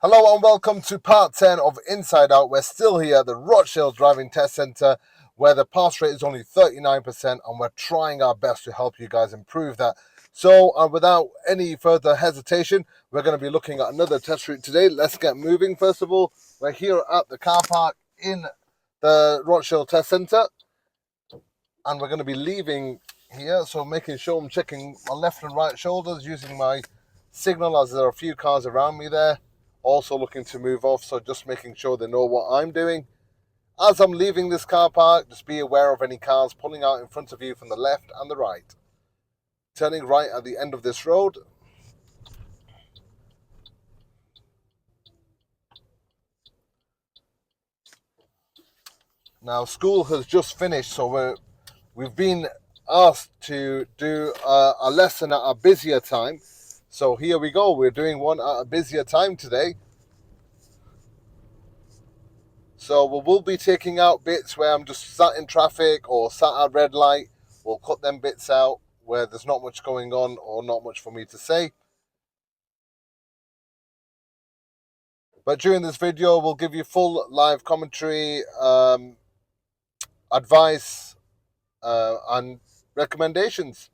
Hello and welcome to part 10 of Inside Out. We're still here at the Rochdale Driving Test Centre where the pass rate is only 39% and we're trying our best to help you guys improve that. So without any further hesitation, we're going to be looking at another test route today. Let's get moving. First of all, we're here at the car park in the Rochdale Test Centre and we're going to be leaving here. So making sure I'm checking my left and right shoulders using my signal as there are a few cars around me there. Also looking to move off, so just making sure they know what I'm doing. As I'm leaving this car park, just be aware of any cars pulling out in front of you from the left and the right. Turning right at the end of this road. Now school has just finished, so we've been asked to do a lesson at a busier time. So here we go, we're doing one at a busier time today. So we will be taking out bits where I'm just sat in traffic or sat at red light. We'll cut them bits out where there's not much going on or not much for me to say. But during this video, we'll give you full live commentary, advice, and recommendations.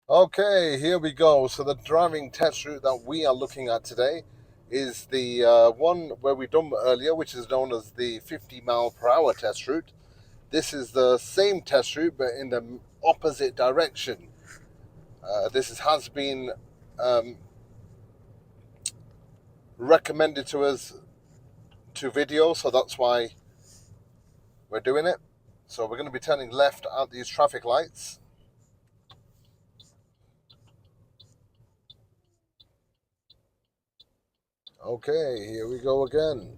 Okay, here we go. So the driving test route that we are looking at today is the one where we done earlier, which is known as the 50-mile-per-hour test route. This is the same test route, but in the opposite direction. This has been recommended to us to video, so that's why we're doing it. So we're going to be turning left at these traffic lights. Okay, here we go again.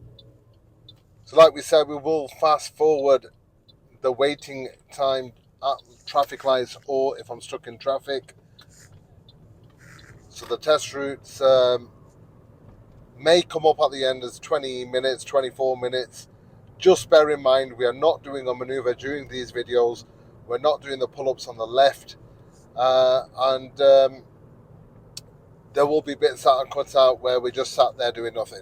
So like we said, we will fast forward the waiting time at traffic lights or if I'm stuck in traffic. So the test routes may come up at the end as 20 minutes, 24 minutes. Just bear in mind, we are not doing a maneuver during these videos. We're not doing the pull-ups on the left. And there will be bits that are cut out where we just sat there doing nothing.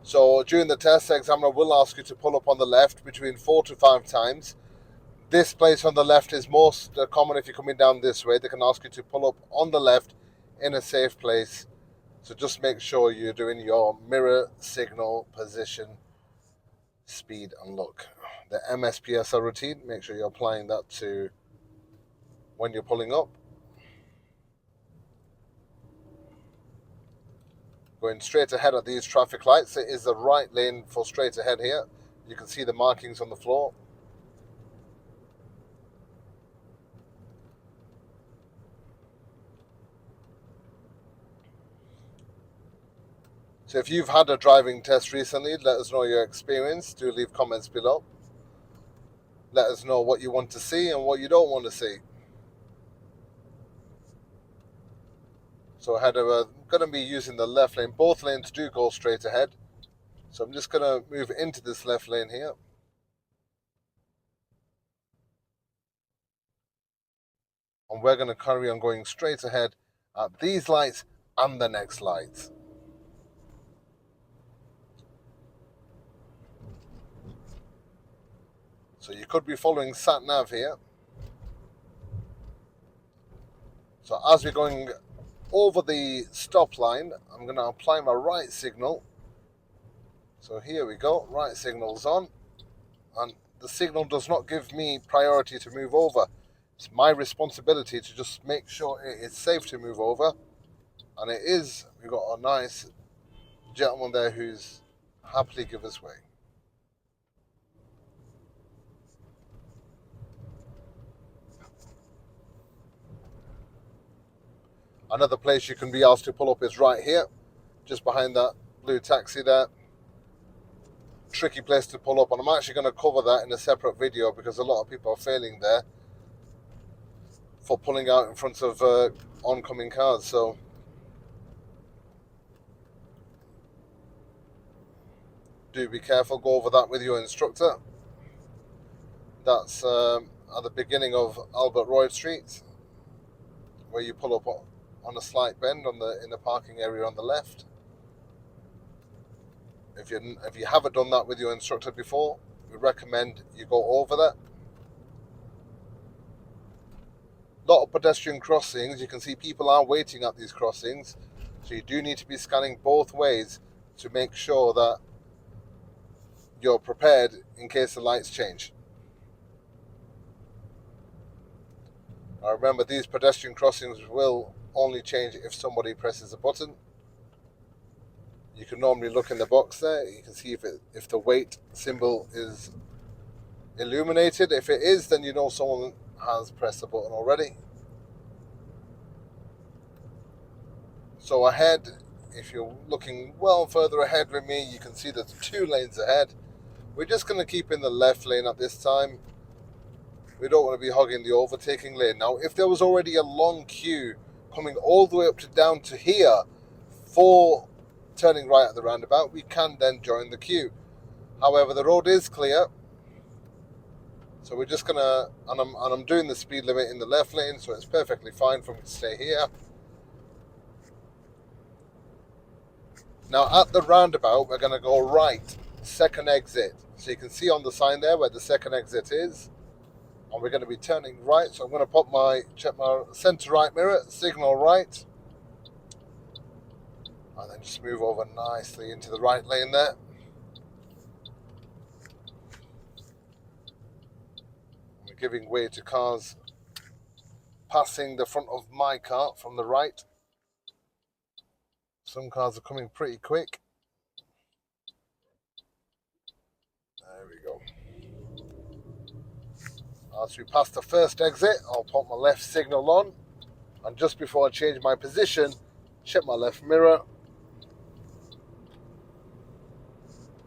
So during the test, the examiner will ask you to pull up on the left between 4 to 5 times. This place on the left is most common if you're coming down this way. They can ask you to pull up on the left in a safe place. So just make sure you're doing your mirror, signal, position, speed and look. The MSPSL routine, make sure you're applying that to when you're pulling up. Going straight ahead at these traffic lights. It is the right lane for straight ahead here. You can see the markings on the floor. So if you've had a driving test recently, let us know your experience. Do leave comments below. Let us know what you want to see and what you don't want to see. So ahead of we're going to be using the left lane. Both lanes do go straight ahead. So I'm just going to move into this left lane here. And we're going to carry on going straight ahead at these lights and the next lights. So you could be following sat nav here. So as we're going over the stop line, I'm going to apply my right signal. So here we go, right signal's on. And the signal does not give me priority to move over. It's my responsibility to just make sure it is safe to move over. And it is. We've got a nice gentleman there who's happily give us way. Another place you can be asked to pull up is right here, just behind that blue taxi there. Tricky place to pull up, and I'm actually going to cover that in a separate video because a lot of people are failing there for pulling out in front of oncoming cars. So do be careful, go over that with your instructor. That's at the beginning of Albert Royd Street, where you pull up on a slight bend in the parking area on the left. If you haven't done that with your instructor before, we recommend you go over that. A lot of pedestrian crossings, you can see people are waiting at these crossings, so you do need to be scanning both ways to make sure that you're prepared in case the lights change. Now remember, these pedestrian crossings will only change if somebody presses a button. You can normally look in the box there. You can see if the wait symbol is illuminated. If it is, then you know someone has pressed the button already. So ahead, if you're looking well further ahead with me, you can see there's 2 lanes ahead. We're just going to keep in the left lane at this time. We don't want to be hogging the overtaking lane. Now, if there was already a long queue coming all the way up to down to here for turning right at the roundabout, we can then join the queue. However, the road is clear, so we're just gonna, and I'm doing the speed limit in the left lane, so it's perfectly fine for me to stay here. Now at the roundabout, we're gonna go right, second exit. So you can see on the sign there where the second exit is, and we're going to be turning right. So I'm going to check my center right mirror, signal right, and then just move over nicely into the right lane there. We're giving way to cars passing the front of my car from the right. Some cars are coming pretty quick. There we go. As we pass the first exit, I'll put my left signal on, and just before I change my position, check my left mirror.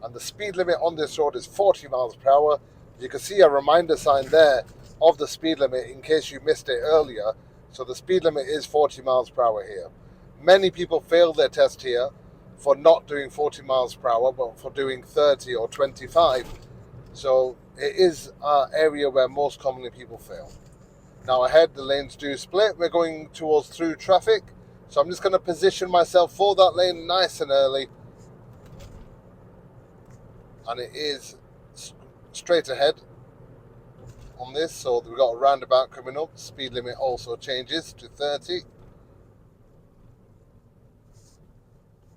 And the speed limit on this road is 40 miles per hour. You can see a reminder sign there of the speed limit in case you missed it earlier. So the speed limit is 40 miles per hour here. Many people fail their test here for not doing 40 miles per hour, but for doing 30 or 25. So it is an area where most commonly people fail. Now ahead, the lanes do split. We're going towards through traffic. So I'm just going to position myself for that lane nice and early. And it is straight ahead on this, so we've got a roundabout coming up. Speed limit also changes to 30.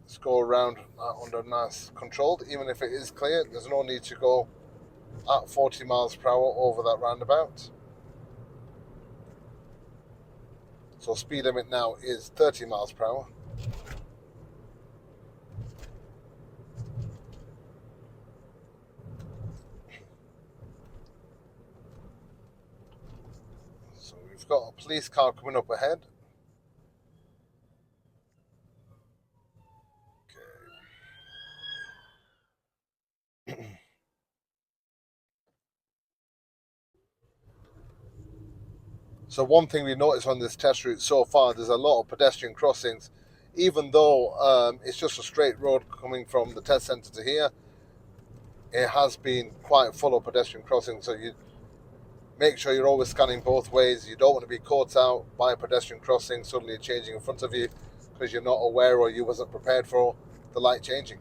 Let's go around under nice controlled. Even if it is clear, there's no need to go at 40 miles per hour over that roundabout. So speed limit now is 30 miles per hour. So we've got a police car coming up ahead. Okay. So one thing we noticed on this test route so far, there's a lot of pedestrian crossings, even though it's just a straight road coming from the test centre to here. It has been quite full of pedestrian crossings, so you make sure you're always scanning both ways. You don't want to be caught out by a pedestrian crossing suddenly changing in front of you because you're not aware or you wasn't prepared for the light changing.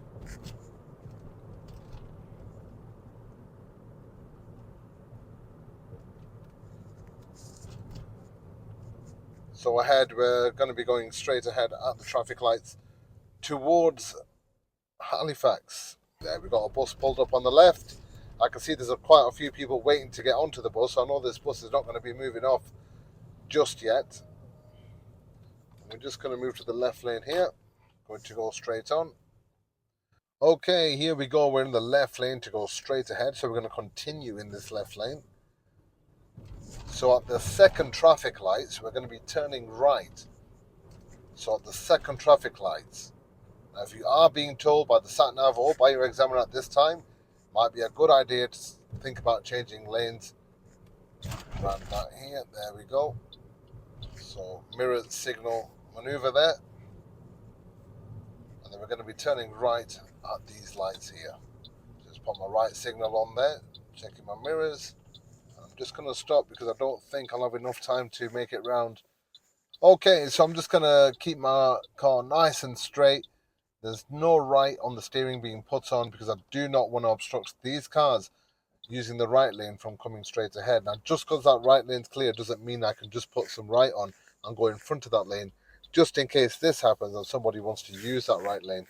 So ahead, we're going to be going straight ahead at the traffic lights towards Halifax. There, we've got a bus pulled up on the left. I can see there's quite a few people waiting to get onto the bus. I know this bus is not going to be moving off just yet. We're just going to move to the left lane here. Going to go straight on. Okay, here we go. We're in the left lane to go straight ahead. So we're going to continue in this left lane. So at the second traffic lights, we're going to be turning right. So at the second traffic lights. Now, if you are being told by the sat-nav or by your examiner at this time, might be a good idea to think about changing lanes. Around that here, there we go. So mirror signal maneuver there. And then we're going to be turning right at these lights here. Just put my right signal on there, checking my mirrors. I'm just going to stop because I don't think I'll have enough time to make it round Okay, so I'm just going to keep my car nice and straight. There's no right on the steering being put on because I do not want to obstruct these cars using the right lane from coming straight ahead. Now, just because that right lane's clear doesn't mean I can just put some right on and go in front of that lane, just in case this happens and somebody wants to use that right lane.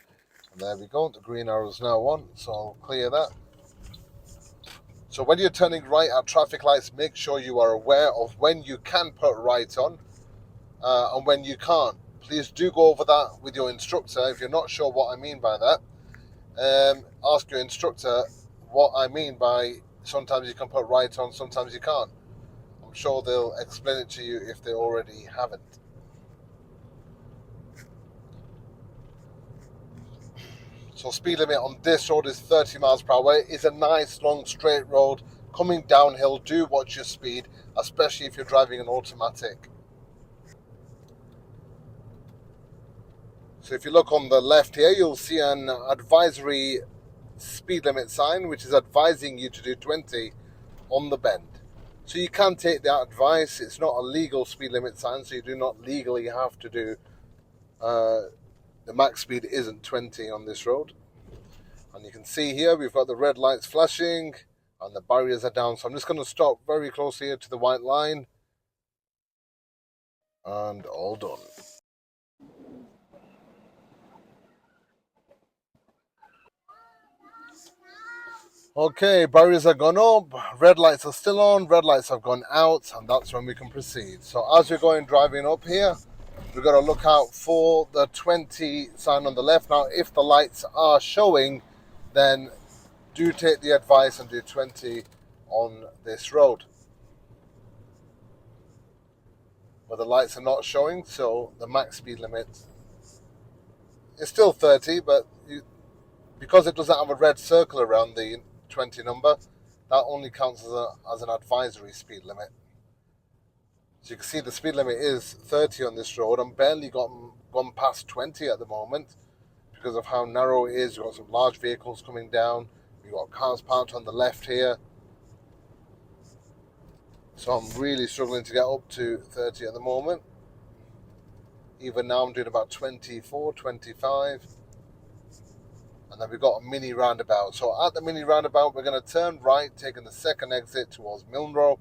And there we go, the green arrow is now on, so I'll clear that. So when you're turning right at traffic lights, make sure you are aware of when you can put right on and when you can't. Please do go over that with your instructor. If you're not sure what I mean by that, ask your instructor what I mean by sometimes you can put right on, sometimes you can't. I'm sure they'll explain it to you if they already haven't. So speed limit on this road is 30 miles per hour. It's a nice long straight road. Coming downhill, do watch your speed, especially if you're driving an automatic. So if you look on the left here, you'll see an advisory speed limit sign, which is advising you to do 20 on the bend. So you can take that advice. It's not a legal speed limit sign, so you do not legally have to do, the max speed isn't 20 on this road. And you can see here, we've got the red lights flashing and the barriers are down. So I'm just going to stop very close here to the white line. And all done. Okay, barriers are gone up, red lights are still on, red lights have gone out, and that's when we can proceed. So as we're going driving up here, we've got to look out for the 20 sign on the left. Now, if the lights are showing, then do take the advice and do 20 on this road. But the lights are not showing, so the max speed limit is still 30, but because it doesn't have a red circle around the 20 number, that only counts as an advisory speed limit. So you can see the speed limit is 30 on this road. I'm barely gone past 20 at the moment because of how narrow it is. You've got some large vehicles coming down. You've got cars parked on the left here. So I'm really struggling to get up to 30 at the moment. Even now I'm doing about 24, 25. And then we've got a mini roundabout. So at the mini roundabout, we're going to turn right, taking the second exit towards Milnrow.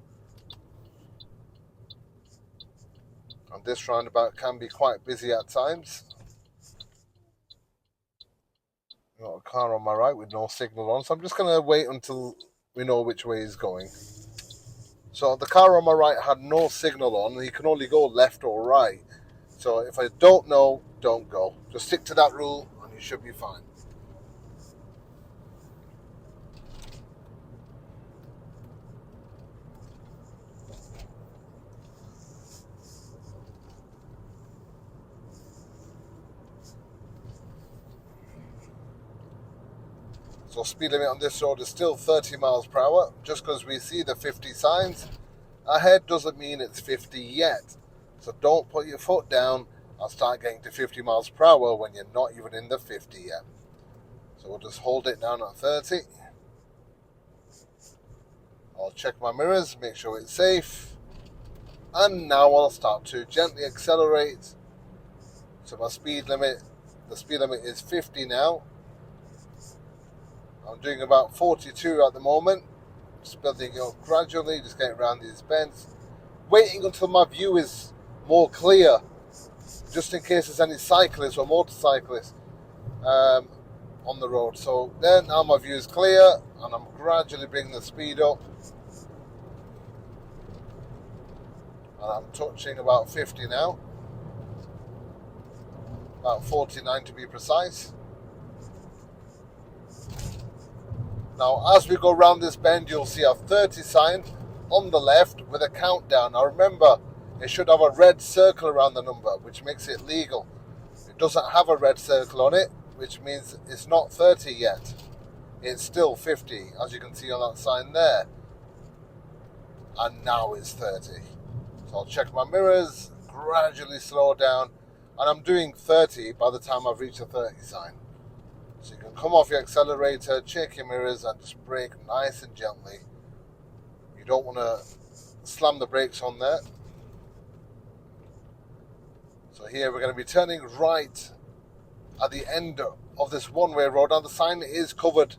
And this roundabout can be quite busy at times. Got a car on my right with no signal on, so I'm just going to wait until we know which way he's going. So the car on my right had no signal on, and he can only go left or right. So if I don't know, don't go. Just stick to that rule and you should be fine. So speed limit on this road is still 30 miles per hour. Just because we see the 50 signs ahead doesn't mean it's 50 yet. So don't put your foot down and start getting to 50 miles per hour when you're not even in the 50 yet. So we'll just hold it down at 30. I'll check my mirrors, make sure it's safe. And now I'll start to gently accelerate. So my speed limit, the speed limit is 50 now. I'm doing about 42 at the moment. Just building it up gradually, just getting around these bends. Waiting until my view is more clear, just in case there's any cyclists or motorcyclists on the road. So then now my view is clear and I'm gradually bringing the speed up. And I'm touching about 50 now. About 49 to be precise. Now, as we go around this bend, you'll see a 30 sign on the left with a countdown. Now, remember, it should have a red circle around the number, which makes it legal. It doesn't have a red circle on it, which means it's not 30 yet. It's still 50, as you can see on that sign there. And now it's 30. So I'll check my mirrors, gradually slow down, and I'm doing 30 by the time I've reached the 30 sign. So you can come off your accelerator, check your mirrors, and just brake nice and gently. You don't want to slam the brakes on there. So here we're going to be turning right at the end of this one-way road. Now the sign is covered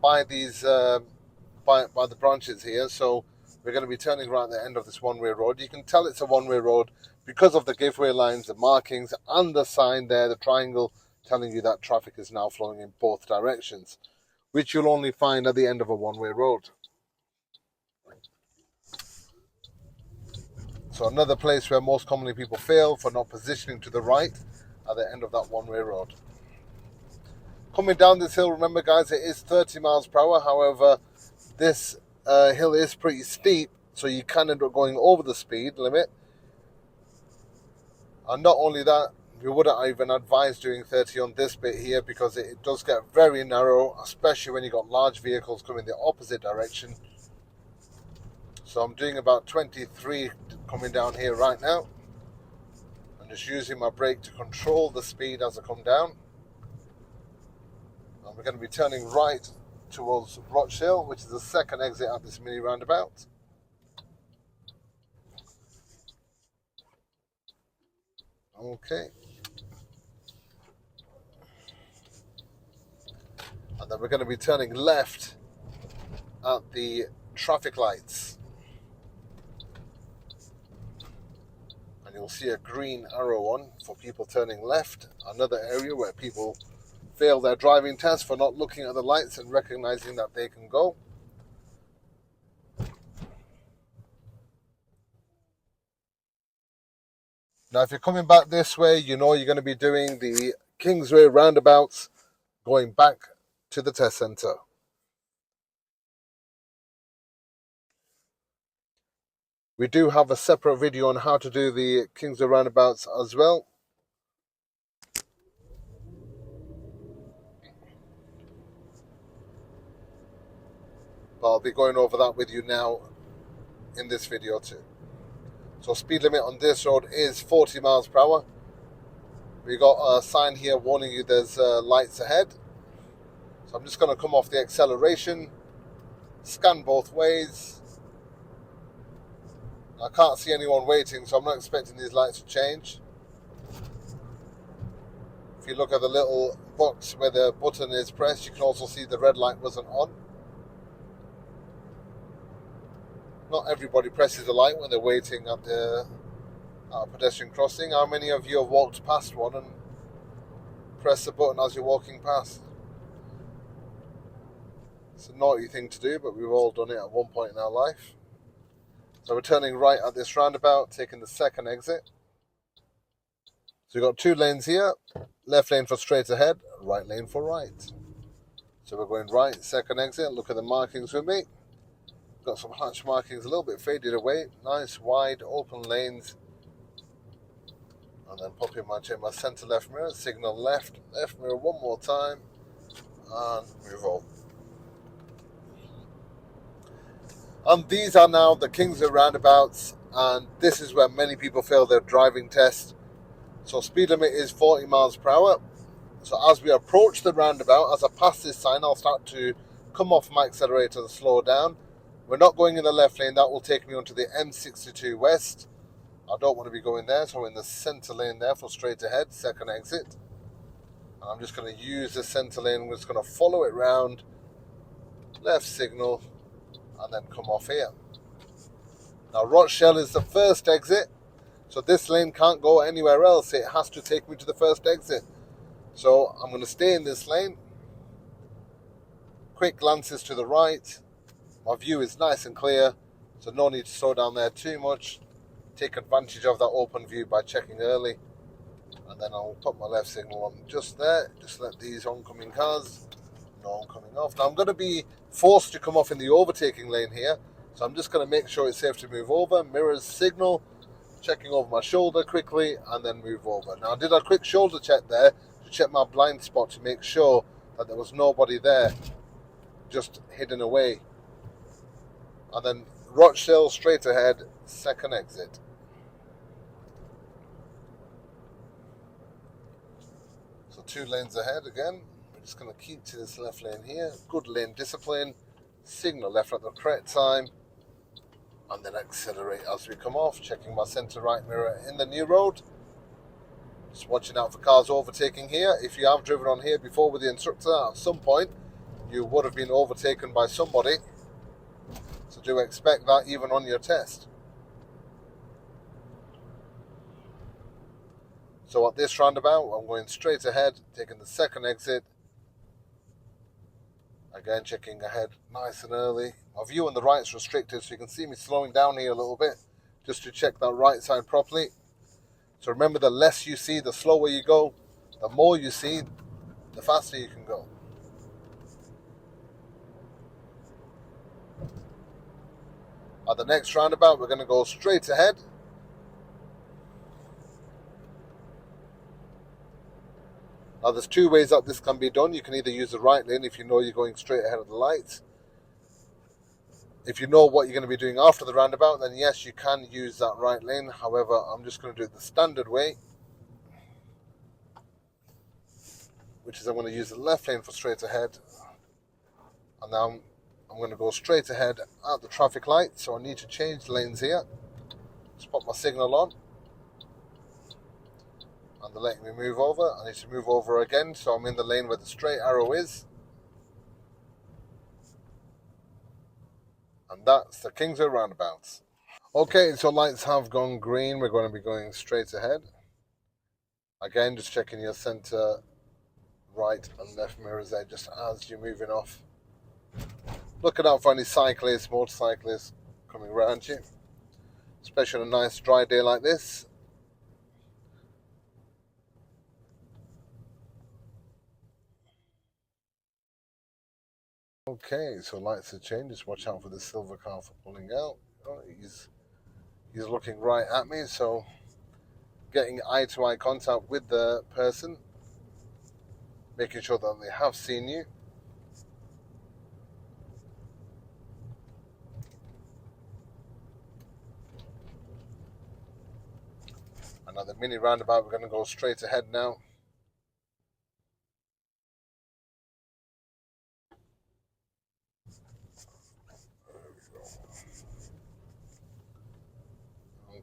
by these by the branches here, so we're going to be turning right at the end of this one-way road. You can tell it's a one-way road because of the giveaway lines, the markings, and the sign there, the triangle, telling you that traffic is now flowing in both directions, which you'll only find at the end of a one-way road. So another place where most commonly people fail for not positioning to the right at the end of that one-way road. Coming down this hill, remember guys, it is 30 miles per hour. However, this hill is pretty steep, so you can end up going over the speed limit. And not only that, we wouldn't even advise doing 30 on this bit here because it does get very narrow, especially when you've got large vehicles coming the opposite direction. So I'm doing about 23 coming down here right now. I'm just using my brake to control the speed as I come down. And we're going to be turning right towards Rochdale, which is the second exit at this mini roundabout. Okay. And then we're going to be turning left at the traffic lights. And you'll see a green arrow on for people turning left. Another area where people fail their driving test for not looking at the lights and recognizing that they can go. Now, if you're coming back this way, you know you're going to be doing the Kingsway roundabouts going back to the test centre. We do have a separate video on how to do the Kingsway roundabouts as well. But I'll be going over that with you now in this video too. So speed limit on this road is 40 miles per hour. We got a sign here warning you there's lights ahead. So I'm just going to come off the acceleration, scan both ways. I can't see anyone waiting, so I'm not expecting these lights to change. If you look at the little box where the button is pressed, you can also see the red light wasn't on. Not everybody presses the light when they're waiting at a pedestrian crossing. How many of you have walked past one and pressed the button as you're walking past? It's a naughty thing to do, but we've all done it at one point in our life. So we're turning right at this roundabout, taking the second exit. So we've got two lanes here, left lane for straight ahead, right lane for right. So we're going right, second exit, look at the markings with me. Got some hatch markings a little bit faded away, nice wide open lanes. And then pop in my centre left mirror, signal left mirror one more time, and move on. And these are now the Kingsway roundabouts, and this is where many people fail their driving test. So speed limit is 40 miles per hour. So as we approach the roundabout, as I pass this sign, I'll start to come off my accelerator and slow down. We're not going in the left lane, that will take me onto the M62 West. I don't want to be going there, so I'm in the centre lane there for straight ahead, second exit. And I'm just going to use the centre lane, we're just going to follow it round, left signal, and then come off here. Now Rochdale is the first exit, so this lane can't go anywhere else, it has to take me to the first exit. So I'm going to stay in this lane. Quick glances to the right. My view is nice and clear, so no need to slow down there too much. Take advantage of that open view by checking early. And then I'll put my left signal on just there. Just let these oncoming cars know I'm coming off. Now I'm going to be forced to come off in the overtaking lane here. So I'm just going to make sure it's safe to move over. Mirrors signal. Checking over my shoulder quickly and then move over. Now I did a quick shoulder check there to check my blind spot to make sure that there was nobody there. Just hidden away. And then Rochdale straight ahead, second exit. So two lanes ahead again. We're just going to keep to this left lane here. Good lane discipline. Signal left at the correct time. And then accelerate as we come off. Checking my centre right mirror in the new road. Just watching out for cars overtaking here. If you have driven on here before with the instructor, at some point you would have been overtaken by somebody. So do expect that even on your test. So at this roundabout, I'm going straight ahead, taking the second exit. Again, checking ahead nice and early. My view on the right is restricted, so you can see me slowing down here a little bit, just to check that right side properly. So remember, the less you see, the slower you go. The more you see, the faster you can go. At the next roundabout, we're going to go straight ahead. Now, there's two ways that this can be done. You can either use the right lane if you know you're going straight ahead of the lights. If you know what you're going to be doing after the roundabout, then yes, you can use that right lane. However, I'm just going to do it the standard way, which is I'm going to use the left lane for straight ahead. And now I'm going to go straight ahead at the traffic light, so I need to change lanes here. Just put my signal on. And they're letting me move over. I need to move over again, so I'm in the lane where the straight arrow is. And that's the Kingsway roundabouts. Okay, so lights have gone green. We're going to be going straight ahead. Again, just checking your centre right and left mirrors there just as you're moving off. Looking out for any cyclists, motorcyclists coming around you, especially on a nice dry day like this. Okay, so lights have changed. Just watch out for the silver car for pulling out. Oh, he's looking right at me, so getting eye-to-eye contact with the person, making sure that they have seen you. Another mini roundabout. We're going to go straight ahead now.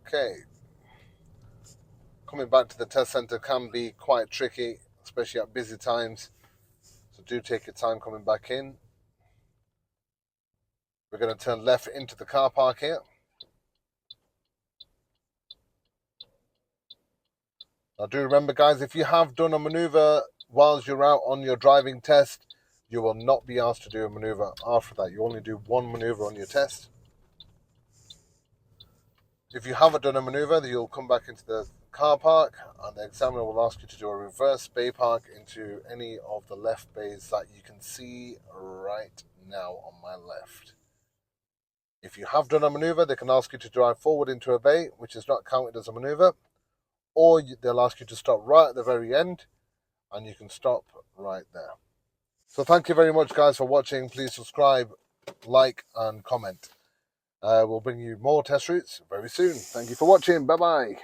Okay. Coming back to the test centre can be quite tricky, especially at busy times. So do take your time coming back in. We're going to turn left into the car park here. Now do remember, guys, if you have done a manoeuvre whilst you're out on your driving test, you will not be asked to do a manoeuvre after that. You only do one manoeuvre on your test. If you haven't done a manoeuvre, then you'll come back into the car park and the examiner will ask you to do a reverse bay park into any of the left bays that you can see right now on my left. If you have done a manoeuvre, they can ask you to drive forward into a bay, which is not counted as a manoeuvre, or they'll ask you to stop right at the very end, and you can stop right there. So thank you very much, guys, for watching. Please subscribe, like, and comment. We'll bring you more test routes very soon. Thank you for watching. Bye-bye.